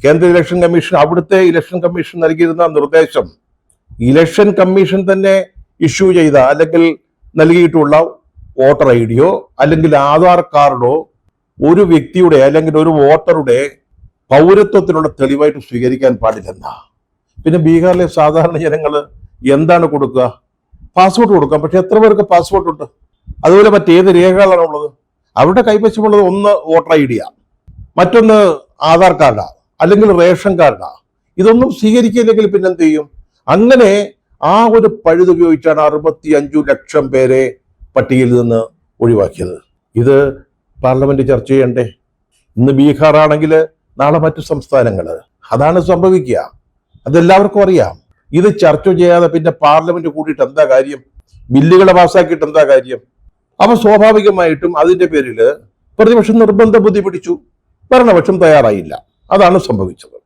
കേന്ദ്ര election commission, അവിടുത്തെ election commission നൽകിയിരുന്ന നിർദ്ദേശം, ഇലക്ഷൻ കമ്മീഷൻ തന്നെ ഇഷ്യൂ ചെയ്ത അല്ലെങ്കിൽ നൽകിയിട്ടുള്ള വോട്ടർ ഐ ഡിയോ അല്ലെങ്കിൽ ആധാർ കാർഡോ ഒരു വ്യക്തിയുടെ അല്ലെങ്കിൽ ഒരു വോട്ടറുടെ പൗരത്വത്തിനുള്ള തെളിവായിട്ട് സ്വീകരിക്കാൻ പാടില്ലെന്നാ. പിന്നെ ബീഹാറിലെ സാധാരണ ജനങ്ങൾ എന്താണ് കൊടുക്കുക? പാസ്പോർട്ട് കൊടുക്കാം. പക്ഷെ എത്ര പേർക്ക് പാസ്പോർട്ട് ഉണ്ട്? അതുപോലെ മറ്റേത് രേഖകളാണ് ഉള്ളത്? അവരുടെ കൈവശമുള്ളത് ഒന്ന് വോട്ടർ ഐ ഡിയാ, മറ്റൊന്ന് ആധാർ കാർഡാ, അല്ലെങ്കിൽ റേഷൻ കാർഡാ. ഇതൊന്നും സ്വീകരിക്കില്ലെങ്കിൽ പിന്നെന്ത് ചെയ്യും? അങ്ങനെ ആ ഒരു പഴുതുപയോഗിച്ചാണ് 65 ലക്ഷം പേരെ പട്ടികയിൽ നിന്ന് ഒഴിവാക്കിയത്. ഇത് പാർലമെന്റ് ചർച്ച ചെയ്യണ്ടേ? ഇന്ന് ബീഹാർ ആണെങ്കിൽ നാളെ മറ്റു സംസ്ഥാനങ്ങൾ. അതാണ് സംഭവിക്കുക. അതെല്ലാവർക്കും അറിയാം. ഇത് ചർച്ച ചെയ്യാതെ പിന്നെ പാർലമെന്റ് കൂടിയിട്ട് എന്താ കാര്യം? ബില്ലുകളെ പാസ്സാക്കിയിട്ട് എന്താ കാര്യം? അപ്പൊ സ്വാഭാവികമായിട്ടും അതിന്റെ പേരിൽ പ്രതിപക്ഷം നിർബന്ധ ബുദ്ധി പിടിച്ചു, ഭരണപക്ഷം തയ്യാറായില്ല. അതാണ് സംഭവിച്ചത്.